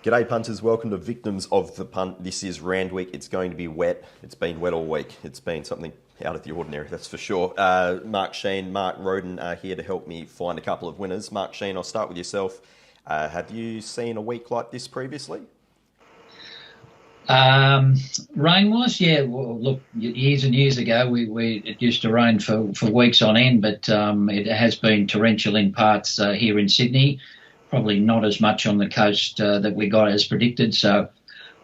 G'day punters, welcome to Victims of the Punt. This is Randwick. It's going to be wet. It's been wet all week. It's been something out of the ordinary, that's for sure. Mark Shean, Mark Rhoden are here to help me find a couple of winners. Mark Shean, I'll start with yourself. Have you seen a week like this previously? Rain was, yeah. Well, look, years and years ago, it used to rain for weeks on end, but it has been torrential in parts here in Sydney. Probably not as much on the coast that we got as predicted. So a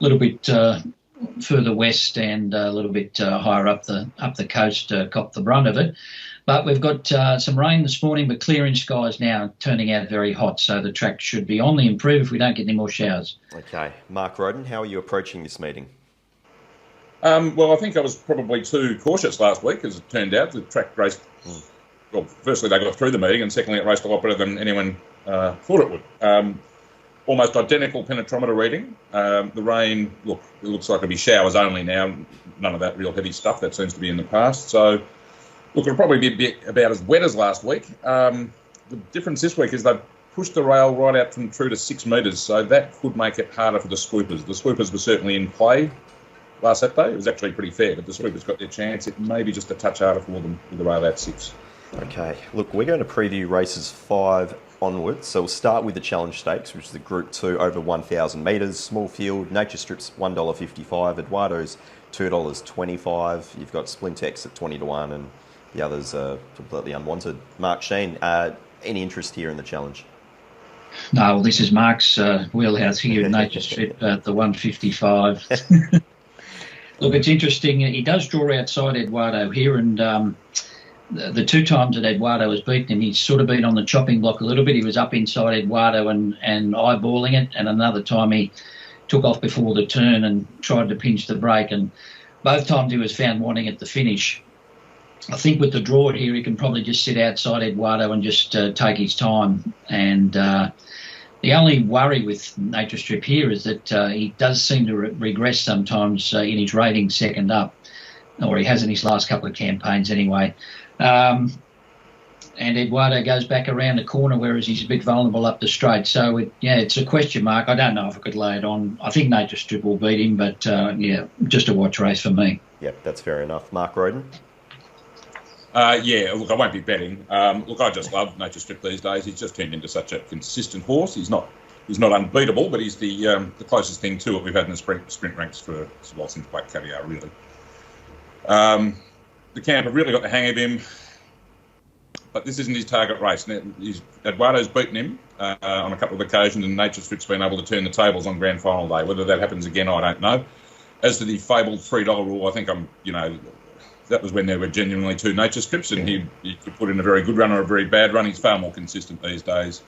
little bit further west and a little bit higher up the coast copped the brunt of it. But we've got some rain this morning, but clearing skies now, turning out very hot. So the track should be on the improve if we don't get any more showers. Okay. Mark Rhoden, how are you approaching this meeting? Well, I think I was probably too cautious last week, as it turned out. The track raced, well, firstly, they got through the meeting, and secondly, it raced a lot better than anyone thought it would. Almost identical penetrometer reading. The rain, look, it looks like it'll be showers only now. None of that real heavy stuff that seems to be in the past. So, look, it'll probably be a bit about as wet as last week. The difference this week is they've pushed the rail right out from through to 6 metres, so that could make it harder for the swoopers. The swoopers were certainly in play last Saturday. It was actually pretty fair, but the swoopers got their chance. It may be just a touch harder for them with the rail out 6. Okay, look, we're going to preview races 5 onwards. So we'll start with the Challenge Stakes, which is the Group 2 over 1,000 metres. Small field, Nature Strip's $1.55, Eduardo's $2.25. You've got Splintex at 20 to 1, and the others are completely unwanted. Mark Shean, any interest here in the challenge? No, well, this is Mark's wheelhouse here, Nature Strip at the 155. Look, it's interesting. He does draw outside Eduardo here, and the 2 times that Eduardo has beaten him, he's sort of been on the chopping block a little bit. He was up inside Eduardo and eyeballing it, and another time he took off before the turn and tried to pinch the brake, and both times he was found wanting at the finish. I think with the draw here, he can probably just sit outside Eduardo and just take his time. And the only worry with Nature Strip here is that he does seem to regress sometimes in his rating second up, or he has in his last couple of campaigns anyway. And Eduardo goes back around the corner, whereas he's a bit vulnerable up the straight. So, it's a question mark. I don't know if I could lay it on. I think Nature Strip will beat him, but, just a watch race for me. Yep, that's fair enough. Mark Rhoden? Look, I won't be betting. Look, I just love Nature Strip these days. He's just turned into such a consistent horse. He's not unbeatable, but he's the closest thing to it we've had in the sprint ranks for, well, since Black Caviar, really. The camp have really got the hang of him, but this isn't his target race. Eduardo's beaten him on a couple of occasions, and Nature Strip's been able to turn the tables on grand final day. Whether that happens again, I don't know. As to the fabled $3 rule, I think that was when there were genuinely 2 Nature Strips, and he could put in a very good run or a very bad run. He's far more consistent these days.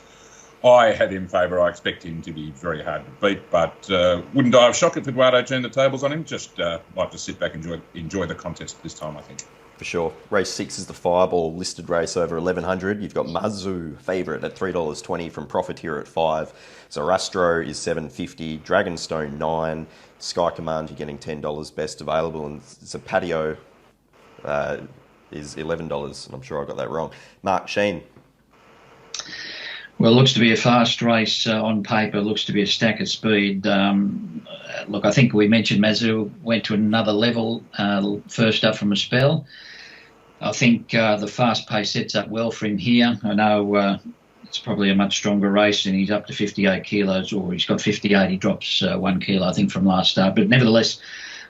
I had him favour. I expect him to be very hard to beat, but wouldn't die of shock if Eduardo turned the tables on him. Just like to sit back and enjoy the contest this time, I think. For sure. Race 6 is the Fireball listed race over 1,100. You've got Mazu favourite at $3.20 from Profiteer at 5. Zarastro is $7.50. Dragonstone 9. Sky Command you're getting $10 best available, and Zapatio is $11, and I'm sure I got that wrong. Mark Shean. Well, it looks to be a fast race on paper. It looks to be a stack of speed. Look, I think we mentioned Mazu went to another level first up from a spell. I think the fast pace sets up well for him here. I know it's probably a much stronger race, and he's up to 58 kilos, or he's got 58. He drops 1 kilo, I think, from last start. But nevertheless,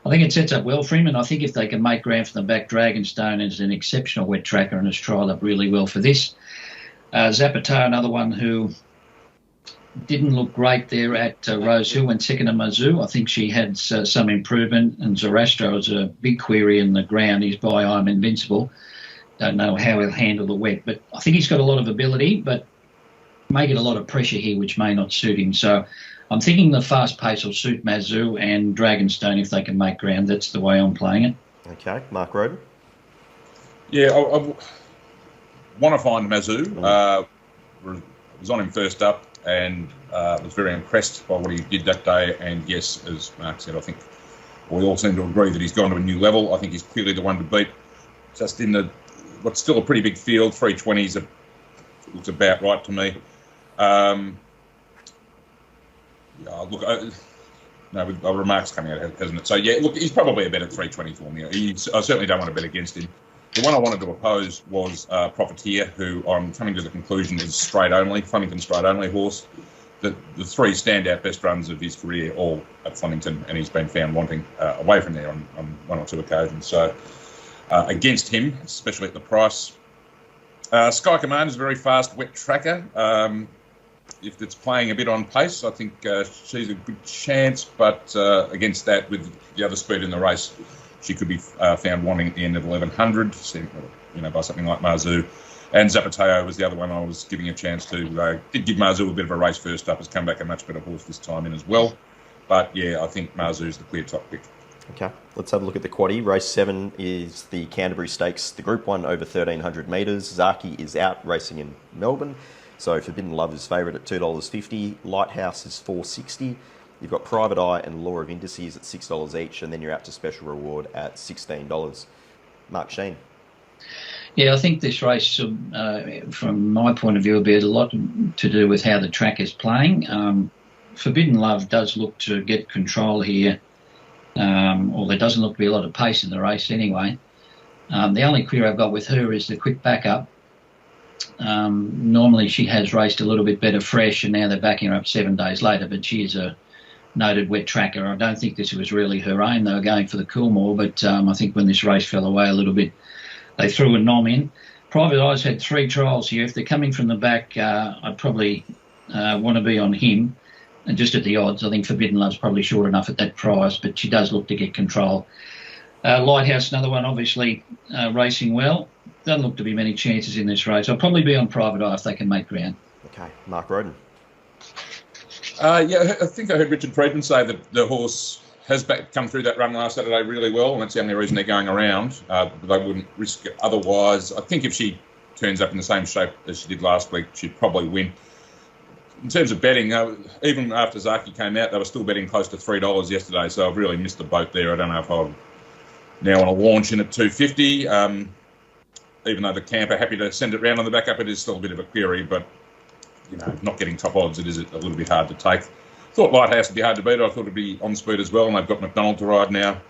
I think it sets up well for him, and I think if they can make ground from the back, Dragonstone is an exceptional wet tracker and has trialled up really well for this. Zapata, another one who didn't look great there at Rose Hill when second to Mazu. I think she had some improvement, and Zarastro is a big query in the ground. He's by I'm Invincible. Don't know how he'll handle the wet, but I think he's got a lot of ability, but may get a lot of pressure here, which may not suit him. So I'm thinking the fast pace will suit Mazu and Dragonstone if they can make ground. That's the way I'm playing it. Okay, Mark Rhoden? Yeah, I want to find Mazu. Was on him first up and was very impressed by what he did that day. And yes, as Mark said, I think we all seem to agree that he's gone to a new level. I think he's clearly the one to beat. Just in what's still a pretty big field, 320s looks about right to me. Look, no, with remarks coming out, hasn't it? So, yeah, look, he's probably a better 320 for me. I certainly don't want to bet against him. The one I wanted to oppose was Profiteer, who I'm coming to the conclusion is straight only, Flemington straight only horse. The three standout best runs of his career all at Flemington, and he's been found wanting away from there on one or two occasions. So against him, especially at the price. Sky Command is a very fast wet tracker. If it's playing a bit on pace, I think she's a good chance. But against that, with the other speed in the race, she could be found wanting at the end of 1100, by something like Marzu. And Zapateo was the other one I was giving a chance to. Did give Marzu a bit of a race first up. Has come back a much better horse this time in as well. But, yeah, I think Marzu's the clear top pick. Okay, let's have a look at the quaddie. Race 7 is the Canterbury Stakes, the Group 1 over 1,300 metres. Zaki is out racing in Melbourne. So Forbidden Love is favourite at $2.50. Lighthouse is $4.60. You've got Private Eye and Law of Indices at $6 each, and then you're out to Special Reward at $16. Mark Shean. Yeah, I think this race, from my point of view, will be a lot to do with how the track is playing. Forbidden Love does look to get control here, or there doesn't look to be a lot of pace in the race anyway. The only query I've got with her is the quick backup. Normally she has raced a little bit better fresh, and now they're backing her up 7 days later, but she is a noted wet tracker. I don't think this was really her aim. They were going for the Coolmore, but I think when this race fell away a little bit, they threw a nom in. Private Eye's had 3 trials here. If they're coming from the back, I'd probably want to be on him. And just at the odds, I think Forbidden Love's probably short enough at that price, but she does look to get control. Lighthouse, another one, obviously racing well. Doesn't look to be many chances in this race. I'll probably be on Private Eye if they can make ground. Okay, Mark Rhoden. Yeah, I think I heard Richard Friedman say that the horse has come through that run last Saturday really well, and that's the only reason they're going around. They wouldn't risk it otherwise. I think if she turns up in the same shape as she did last week, she'd probably win. In terms of betting, even after Zaki came out, they were still betting close to $3 yesterday, so I've really missed the boat there. I don't know if I now want to launch in at $2.50. Even though the camp are happy to send it round on the back up, it is still a bit of a query, but not getting top odds, it is a little bit hard to take. Thought Lighthouse would be hard to beat. I thought it'd be on speed as well, and they've got McDonald to ride now.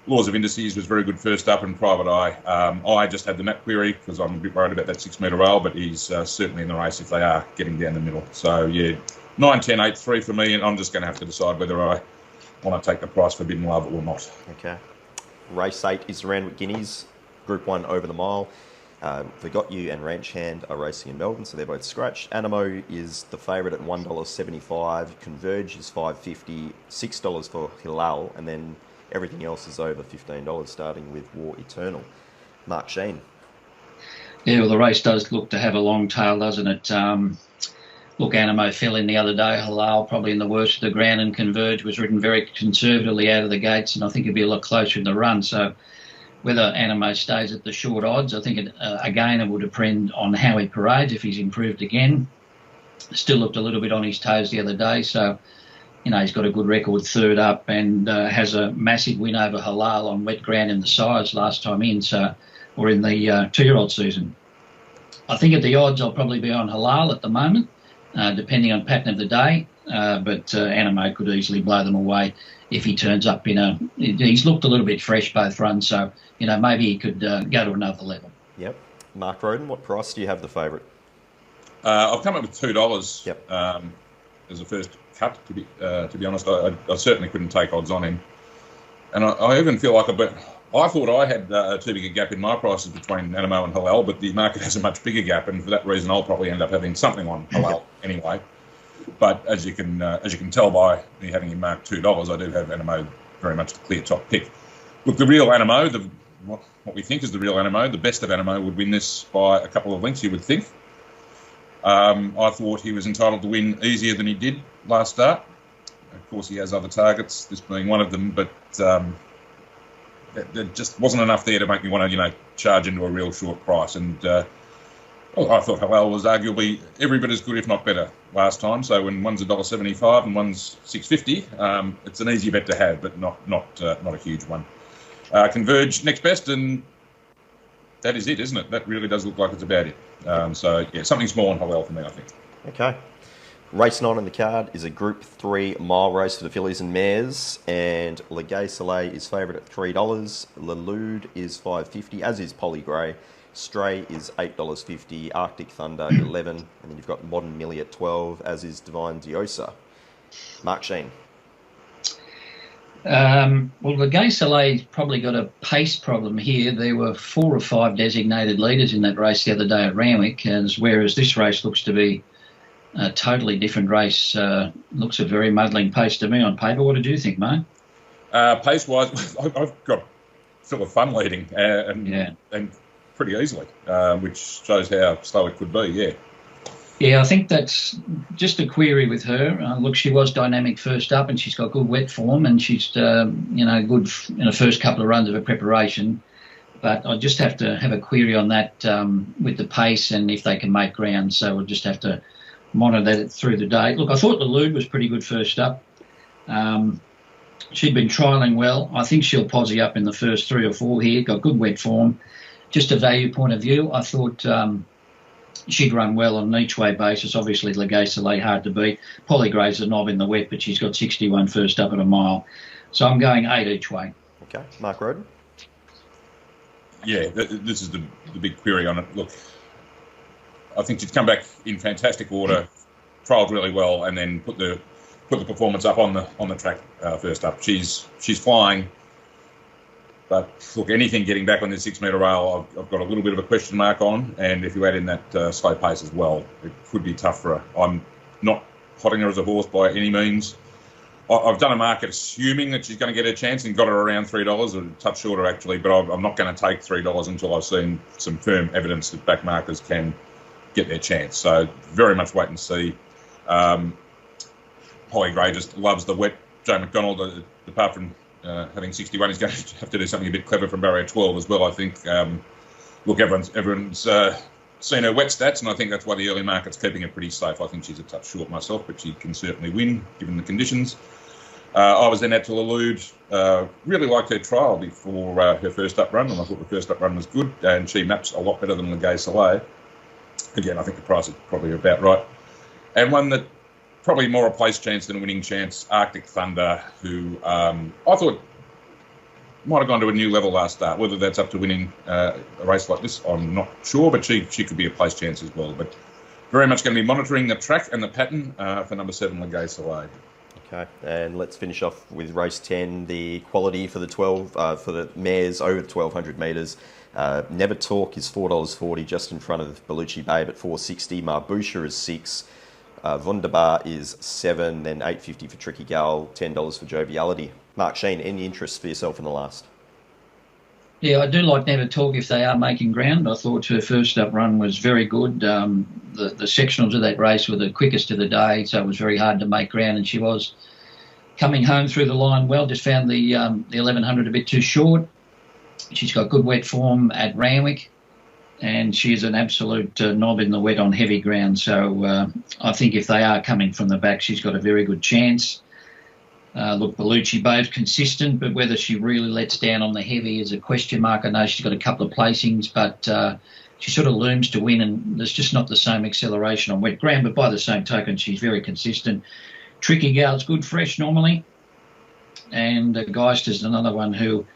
Laws of Indices was very good first up, and Private Eye. I just had the map query because I'm a bit worried about that 6 metre rail, but he's certainly in the race if they are getting down the middle. So, yeah, 9, 10, 8, 3 for me, and I'm just going to have to decide whether I want to take the price Forbidden Love or not. Okay. Race 8 is Randwick Guineas, Group 1 over the mile. Forgot You and Ranch Hand are racing in Melbourne, so they're both scratched. Animo is the favourite at $1.75. Converge is $5.50. $6 for Hilal, and then everything else is over $15, starting with War Eternal. Mark Shean. Yeah, well, the race does look to have a long tail, doesn't it? Look, Animo fell in the other day. Halal probably in the worst of the ground, and Converge was ridden very conservatively out of the gates, and I think it'd be a lot closer in the run. So whether Animo stays at the short odds, I think again it will depend on how he parades. If he's improved again, still looked a little bit on his toes the other day. So, he's got a good record third up and has a massive win over Halal on wet ground in the Sires last time in, or in the 2-year-old season. I think at the odds I'll probably be on Halal at the moment, depending on pattern of the day. But Animo could easily blow them away if he turns up he's looked a little bit fresh both runs, so maybe he could go to another level. Yep. Mark Rhoden, what price do you have the favourite? I've come up with $2. Yep. As a first cut. To be honest, I certainly couldn't take odds on him, and I even feel like I thought I had too big a gap in my prices between Animo and Halal, but the market has a much bigger gap, and for that reason, I'll probably end up having something on Halal anyway. But as you can tell by me having him marked $2, I do have Animo very much the clear top pick. Look, the real Animo, what we think is the real Animo, the best of Animo would win this by a couple of lengths, you would think. I thought he was entitled to win easier than he did last start. Of course, he has other targets, this being one of them, but there just wasn't enough there to make me want to, charge into a real short price. And I thought Halal was arguably every bit as good, if not better, last time. So when one's $1.75 and one's $6.50, it's an easy bet to have, but not a huge one. Converge next best, and that is it, isn't it? That really does look like it's about it. So yeah, something small on Halal for me, I think. Okay. Race 9 on the card is a Group 3 mile race for the fillies and mares, and Legai Soleil is favourite at $3. Lelude is $5.50, as is Polly Grey. Stray is $8.50, Arctic Thunder $11, and then you've got Modern Millie at $12, as is Divine Diosa. Mark Shean. Well, the Gay Soleil's probably got a pace problem here. There were 4 or 5 designated leaders in that race the other day at Randwick, whereas this race looks to be a totally different race. Looks a very muddling pace to me on paper. What did you think, mate? Pace-wise, I've got Phil of Fun leading and pretty easily, which shows how slow it could be, yeah. Yeah, I think that's just a query with her. Look, she was dynamic first up, and she's got good wet form, and she's good in the first couple of runs of her preparation. But I just have to have a query on that with the pace and if they can make ground. So we'll just have to monitor that through the day. Look, I thought the Lude was pretty good first up. She'd been trialling well. I think she'll posse up in the first 3 or 4 here. Got good wet form. Just a value point of view, I thought she'd run well on an each-way basis. Obviously, Legai Soleil hard to beat. Polly Gray's a knob in the wet, but she's got 61 first up at a mile. So I'm going 8 each way. Okay. Mark Rhoden? Yeah, this is the big query on it. Look, I think she's come back in fantastic order, trialled really well, and then put the performance up on the track first up. She's flying. But look, anything getting back on the 6 metre rail, I've got a little bit of a question mark on. And if you add in that slow pace as well, it could be tough for her. I'm not potting her as a horse by any means. I've done a market assuming that she's going to get her chance and got her around $3, or a touch shorter actually. But I'm not going to take $3 until I've seen some firm evidence that back markers can get their chance. So very much wait and see. Polly Gray just loves the wet. Joe McDonald, apart from having 61, he's going to have to do something a bit clever from barrier 12 as well, I think. Look, everyone's seen her wet stats, and I think that's why the early market's keeping it pretty safe. I think she's a touch short myself, but she can certainly win, given the conditions. I was then at Lelude. Really liked her trial before her first up run, and I thought the first up run was good, and she maps a lot better than Legai Soleil. Again, I think the price is probably about right. And one that probably more a place chance than a winning chance, Arctic Thunder, who I thought might have gone to a new level last start. Whether that's up to winning a race like this, I'm not sure, but she could be a place chance as well. But very much going to be monitoring the track and the pattern for number 7, Legai Soleil. Okay, and let's finish off with race 10, the quality for the 12 for the mares over 1,200 metres. Never Talk is $4.40, just in front of Bellucci Babe at $4.60. Marbusha is $6. Wunderbar is $7, then $8.50 for Tricky Gal, $10 for Joviality. Mark Shean, any interest for yourself in the last? Yeah, I do like Never Talk if they are making ground. I thought her first up run was very good. The sectionals of that race were the quickest of the day, so it was very hard to make ground, and she was coming home through the line well. Just found the 1100 a bit too short. She's got good wet form at Randwick, and she's an absolute knob in the wet on heavy ground. So I think if they are coming from the back, she's got a very good chance. Look, Bellucci Babe's consistent, but whether she really lets down on the heavy is a question mark. I know she's got a couple of placings, but she sort of looms to win, and there's just not the same acceleration on wet ground. But by the same token, she's very consistent. Tricky Gal's good fresh normally, and Geist is another one who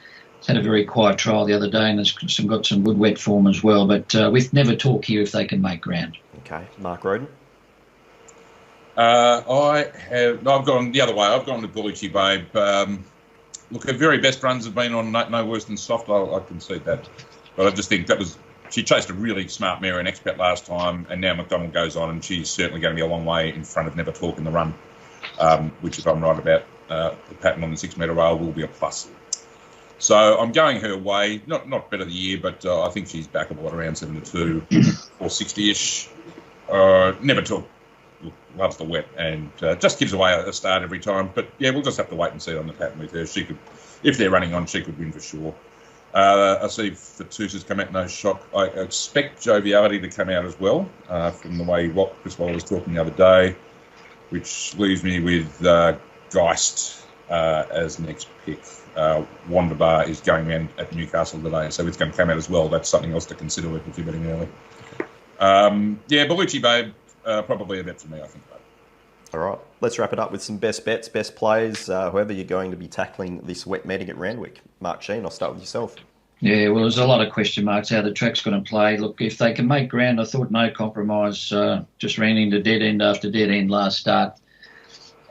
had a very quiet trial the other day and has got some good wet form as well. But with Never Talk here if they can make ground. Okay, Mark Rhoden. I've gone the other way. I've gone with Bellucci Babe. Look, her very best runs have been on no worse than soft. I concede that, but I just think she chased a really smart mare in Expat last time, and now McDonald goes on, and she's certainly going to be a long way in front of Never Talk in the run, which, if I'm right about the pattern on the 6 metre rail, will be a plus. So I'm going her way. Not better the year, but I think she's backable at around 7-2 or 60-ish. Never Talk loves the wet and just gives away a start every time. But yeah, we'll just have to wait and see on the pattern with her. She could, if they're running on, she could win for sure. I see Fatusa's come out, no shock. I expect Joviality to come out as well from the way Chris Waller was talking the other day, which leaves me with Geist as next pick. Wunderbar is going around at Newcastle today, so it's going to come out as well. That's something else to consider if you're betting early. Bellucci Babe, probably a bet for me, I think. All right, let's wrap it up with some best bets, best plays, whoever you're going to be tackling this wet meeting at Randwick. Mark Shean, I'll start with yourself. Yeah, well, there's a lot of question marks how the track's going to play. Look, if they can make ground, I thought No Compromise just ran into dead end after dead end last start.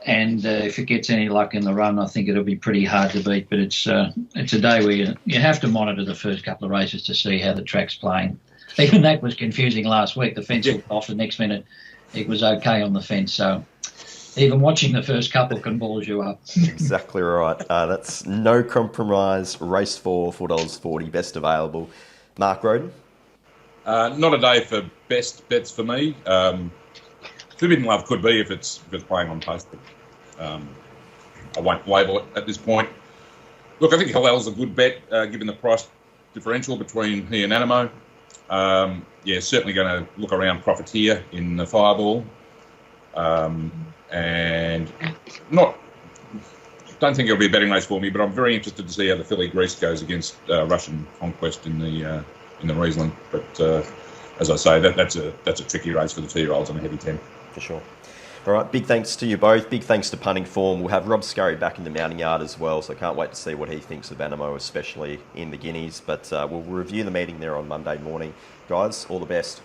And if it gets any luck in the run, I think it'll be pretty hard to beat. But it's a day where you have to monitor the first couple of races to see how the track's playing. Even that was confusing last week. The fence looked off the next minute. It was okay on the fence. So even watching the first couple can balls you up. Exactly right. That's No Compromise, race 4, $4.40, best available. Mark Rhoden? Not a day for best bets for me. Forbidden Love could be if it's playing on pace. I won't label it at this point. Look, I think Halal's a good bet, given the price differential between he and Animo. Certainly going to look around Profiteer in the Fireball. And don't think it'll be a betting race for me, but I'm very interested to see how the filly Grease goes against Russian Conquest in the Riesling. But as I say, that's a tricky race for the 2-year-olds on a heavy 10. For sure. All right, big thanks to you both. Big thanks to Punting Form. We'll have Rob Scurry back in the mounting yard as well, so I can't wait to see what he thinks of Animo, especially in the Guineas. But we'll review the meeting there on Monday morning. Guys, all the best.